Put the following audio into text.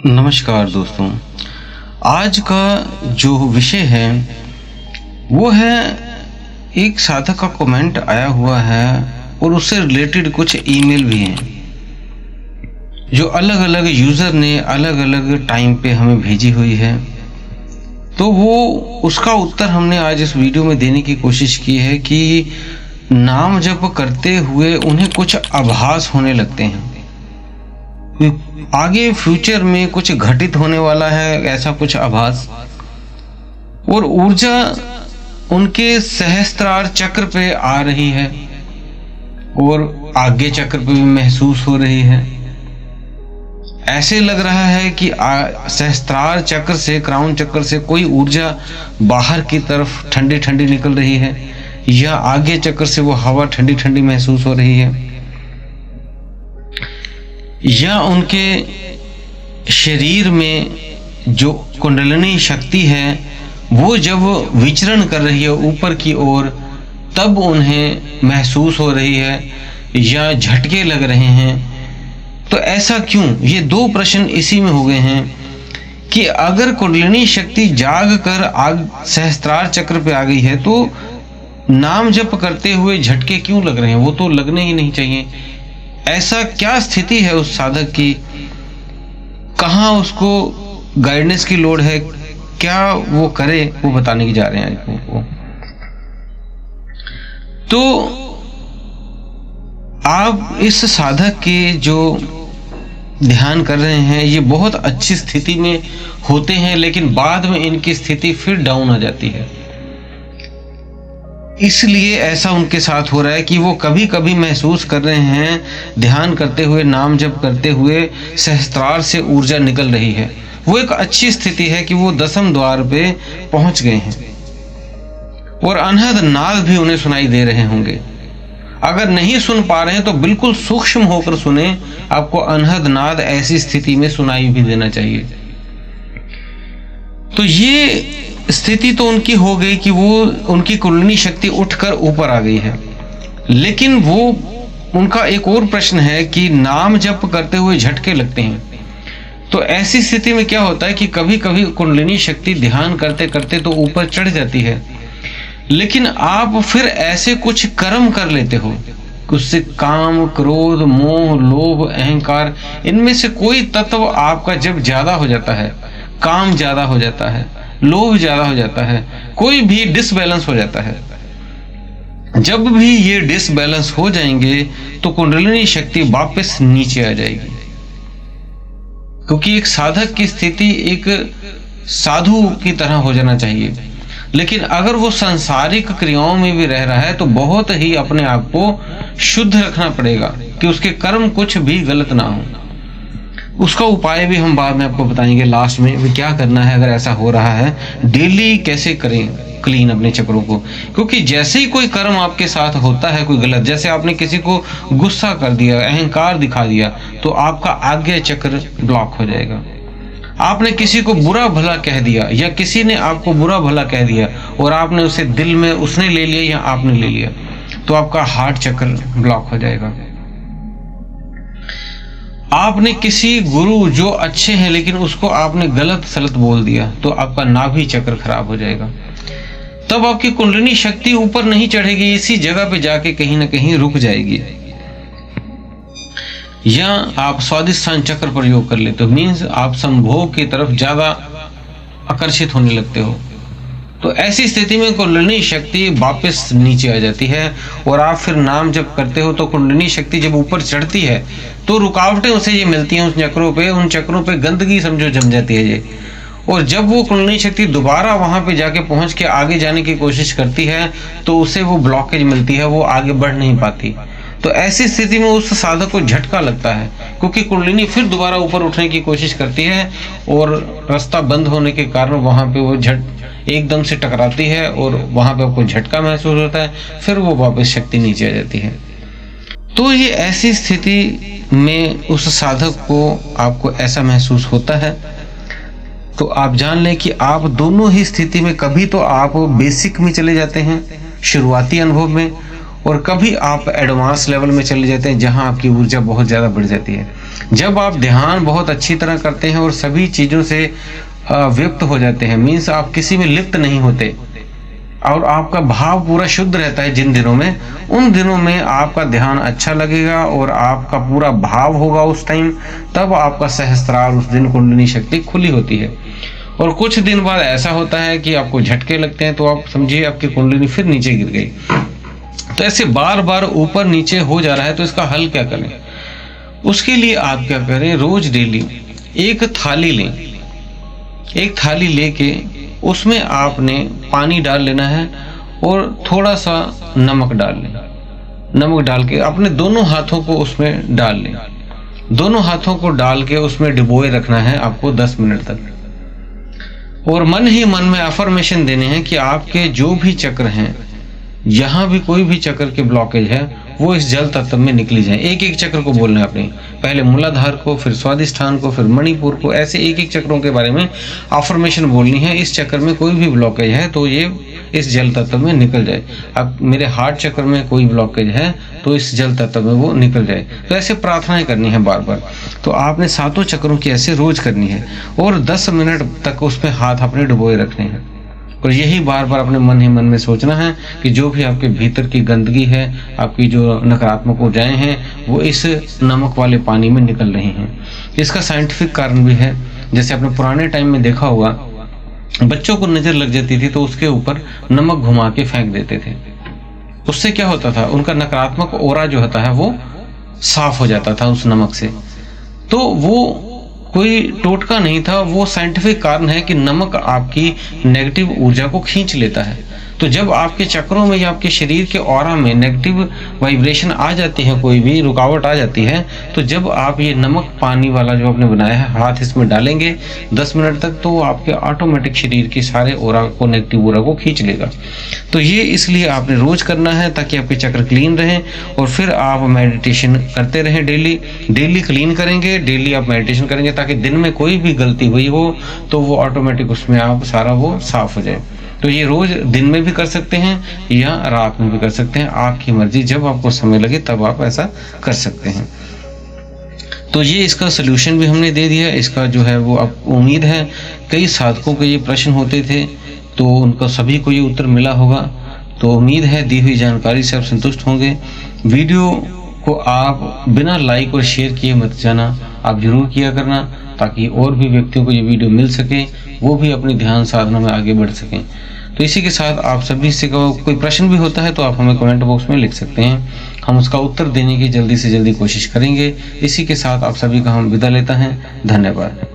नमस्कार दोस्तों, आज का जो विषय है वो है एक साधक का कमेंट आया हुआ है और उससे रिलेटेड कुछ ईमेल भी हैं जो अलग अलग यूज़र ने अलग अलग टाइम पे हमें भेजी हुई है। तो वो उसका उत्तर हमने आज इस वीडियो में देने की कोशिश की है कि नाम जप करते हुए उन्हें कुछ आभास होने लगते हैं, आगे फ्यूचर में कुछ घटित होने वाला है, ऐसा कुछ आभास, और ऊर्जा उनके सहस्त्रार चक्र पे आ रही है और आगे चक्र पे भी महसूस हो रही है। ऐसे लग रहा है कि सहस्त्रार चक्र से, क्राउन चक्र से कोई ऊर्जा बाहर की तरफ ठंडी ठंडी निकल रही है, या आगे चक्र से वो हवा ठंडी ठंडी महसूस हो रही है, या उनके शरीर में जो कुंडलिनी शक्ति है वो जब विचरण कर रही है ऊपर की ओर तब उन्हें महसूस हो रही है, या झटके लग रहे हैं। तो ऐसा क्यों? ये दो प्रश्न इसी में हो गए हैं कि अगर कुंडलिनी शक्ति जाग कर सहस्त्रार चक्र पे आ गई है तो नाम जप करते हुए झटके क्यों लग रहे हैं? वो तो लगने ही नहीं चाहिए। ऐसा क्या स्थिति है उस साधक की, कहाँ उसको गाइडेंस की लोड़ है, क्या वो करे, वो बताने की जा रहे हैं आपको। तो आप इस साधक के जो ध्यान कर रहे हैं ये बहुत अच्छी स्थिति में होते हैं, लेकिन बाद में इनकी स्थिति फिर डाउन आ जाती है। इसलिए ऐसा उनके साथ हो रहा है कि वो कभी कभी महसूस कर रहे हैं ध्यान करते हुए, नाम जप करते हुए सहस्त्रार से ऊर्जा निकल रही है। वो एक अच्छी स्थिति है कि वो 10वें द्वार पे पहुंच गए हैं और अनहद नाद भी उन्हें सुनाई दे रहे होंगे। अगर नहीं सुन पा रहे हैं तो बिल्कुल सूक्ष्म होकर सुने, आपको अनहद नाद ऐसी स्थिति में सुनाई भी देना चाहिए। तो ये स्थिति तो उनकी हो गई कि वो उनकी कुंडलिनी शक्ति उठकर ऊपर आ गई है, लेकिन वो उनका एक और प्रश्न है कि नाम जप करते हुए झटके लगते हैं। तो ऐसी स्थिति में क्या होता है कि कभी कभी कुंडलिनी शक्ति ध्यान करते करते तो ऊपर चढ़ जाती है, लेकिन आप फिर ऐसे कुछ कर्म कर लेते हो, उससे काम, क्रोध, मोह, लोभ, अहंकार, इनमें से कोई तत्व आपका जब ज्यादा हो जाता है, काम ज्यादा हो जाता है, लोभ ज्यादा हो जाता है, कोई भी डिसबैलेंस हो जाता है। जब भी ये डिसबैलेंस हो जाएंगे तो कुंडलिनी शक्ति वापस नीचे आ जाएगी, क्योंकि एक साधक की स्थिति एक साधु की तरह हो जाना चाहिए। लेकिन अगर वो सांसारिक क्रियाओं में भी रह रहा है तो बहुत ही अपने आप को शुद्ध रखना पड़ेगा कि उसके कर्म कुछ भी गलत ना हो। उसका उपाय भी हम बाद में आपको बताएंगे लास्ट में भी क्या करना है। अगर ऐसा हो रहा है, डेली कैसे करें क्लीन अपने चक्रों को, क्योंकि जैसे ही कोई कर्म आपके साथ होता है कोई गलत, जैसे आपने किसी को गुस्सा कर दिया, अहंकार दिखा दिया, तो आपका आज्ञा चक्र ब्लॉक हो जाएगा। आपने किसी को बुरा भला कह दिया या किसी ने आपको बुरा भला कह दिया और आपने उसे दिल में, उसने ले लिया या आपने ले लिया, तो आपका हार्ट चक्र ब्लॉक हो जाएगा। आपने किसी गुरु जो अच्छे हैं लेकिन उसको आपने गलत सलत बोल दिया तो आपका नाभि चक्र खराब हो जाएगा। तब आपकी कुंडलिनी शक्ति ऊपर नहीं चढ़ेगी, इसी जगह पे जाके कहीं ना कहीं रुक जाएगी। या आप स्वादिष्ठान चक्र पर योग कर लेते हो, मीन्स आप संभोग की तरफ ज्यादा आकर्षित होने लगते हो। तो ऐसी स्थिति में कुंडलिनी शक्ति वापस नीचे आ जाती है और आप फिर नाम जब करते हो तो कुंडलिनी शक्ति जब ऊपर चढ़ती है तो रुकावटें उसे ये मिलती हैं उन चक्रों पे गंदगी समझो जम जाती है ये। और जब वो कुंडलिनी शक्ति दोबारा वहां पे जाके पहुंच के आगे जाने की कोशिश करती है तो उसे वो ब्लॉकेज मिलती है, वो आगे बढ़ नहीं पाती। तो ऐसी स्थिति में उस साधक को झटका लगता है, क्योंकि कुंडलिनी फिर दोबारा ऊपर उठने की कोशिश करती है और रास्ता बंद होने के कारण वहां पे वो एकदम से टकराती है और वहां पे आपको झटका महसूस होता है, फिर वो वापस शक्ति नीचे आ जाती है। तो ये ऐसी स्थिति में उस साधक को, आपको ऐसा महसूस होता है तो आप जान लें कि आप दोनों ही स्थिति में, कभी तो आप बेसिक में चले जाते हैं शुरुआती अनुभव में, और कभी आप एडवांस लेवल में चले जाते हैं जहां आपकी ऊर्जा बहुत ज्यादा बढ़ जाती है। जब आप ध्यान बहुत अच्छी तरह करते हैं और सभी चीज़ों से व्यक्त हो जाते हैं, मीन्स आप किसी में लिप्त नहीं होते और आपका भाव पूरा शुद्ध रहता है जिन दिनों में, उन दिनों में आपका ध्यान अच्छा लगेगा और आपका पूरा भाव होगा उस टाइम, तब आपका सहस्त्रार उस दिन कुंडलिनी शक्ति खुली होती है। और कुछ दिन बाद ऐसा होता है कि आपको झटके लगते हैं, तो आप समझिए आपकी कुंडलिनी फिर नीचे गिर गई। तो ऐसे बार बार ऊपर नीचे हो जा रहा है, तो इसका हल क्या करें? उसके लिए आप क्या करें, रोज डेली एक थाली लें, एक थाली लेके उसमें आपने पानी डाल लेना है और थोड़ा सा नमक डाल लें। नमक डाल के अपने दोनों हाथों को उसमें डाल लें, दोनों हाथों को डाल के उसमें डुबोए रखना है आपको 10 मिनट तक। और मन ही मन में अफर्मेशन देने हैं कि आपके जो भी चक्र हैं, यहाँ भी कोई भी चक्र के ब्लॉकेज है, वो इस जल तत्व में निकली जाए। एक एक चक्र को बोलना है अपने, पहले मूलाधार को, फिर स्वादिष्ठान को, फिर मणिपुर को, ऐसे एक एक चक्रों के बारे में अफर्मेशन बोलनी है। इस चक्र में कोई भी ब्लॉकेज है तो ये इस जल तत्व में निकल जाए। अब मेरे हार्ट चक्र में कोई ब्लॉकेज है तो इस जल तत्व में वो निकल जाए। तो ऐसे प्रार्थनाएं करनी है बार बार। तो आपने 7 चक्रों की ऐसे रोज करनी है और 10 मिनट तक उसमें हाथ अपने डुबोए रखने हैं। और यही बार बार अपने मन ही मन में सोचना है कि जो भी आपके भीतर की गंदगी है, आपकी जो नकारात्मक ऊर्जाएं हैं, वो इस नमक वाले पानी में निकल रही हैं। इसका साइंटिफिक कारण भी है। जैसे आपने पुराने टाइम में देखा होगा, बच्चों को नजर लग जाती थी तो उसके ऊपर नमक घुमा के फेंक देते थे। उससे क्या होता था, उनका नकारात्मक ओरा जो होता है वो साफ हो जाता था उस नमक से। तो वो कोई टोटका नहीं था, वो साइंटिफिक कारण है कि नमक आपकी नेगेटिव ऊर्जा को खींच लेता है। तो जब आपके चक्रों में या आपके शरीर के ऑरा में नेगेटिव वाइब्रेशन आ जाती है, कोई भी रुकावट आ जाती है, तो जब आप ये नमक पानी वाला जो आपने बनाया है हाथ इसमें डालेंगे 10 मिनट तक, तो आपके ऑटोमेटिक शरीर के सारे ओरा को, नेगेटिव ओरा को खींच लेगा। तो ये इसलिए आपने रोज करना है ताकि आपके चक्र क्लीन रहें। और फिर आप मेडिटेशन करते रहें, डेली क्लीन करेंगे, डेली आप मेडिटेशन करेंगे ताकि दिन में कोई भी गलती हुई हो तो वो ऑटोमेटिक उसमें आप सारा वो साफ हो जाए। तो ये रोज दिन में भी कर सकते हैं या रात में भी कर सकते हैं, आपकी मर्जी, जब आपको समय लगे तब आप ऐसा कर सकते हैं। तो ये इसका सोल्यूशन भी हमने दे दिया। इसका जो है वो अब उम्मीद है कई साधकों के ये प्रश्न होते थे तो उनका सभी को ये उत्तर मिला होगा। तो उम्मीद है दी हुई जानकारी से आप संतुष्ट होंगे। वीडियो को आप बिना लाइक और शेयर किए मत जाना, आप जरूर किया करना ताकि और भी व्यक्तियों को ये वीडियो मिल सके, वो भी अपनी ध्यान साधना में आगे बढ़ सकें। तो इसी के साथ आप सभी से कोई प्रश्न भी होता है तो आप हमें कमेंट बॉक्स में लिख सकते हैं, हम उसका उत्तर देने की जल्दी से जल्दी कोशिश करेंगे। इसी के साथ आप सभी का हम विदा लेता हैं। धन्यवाद।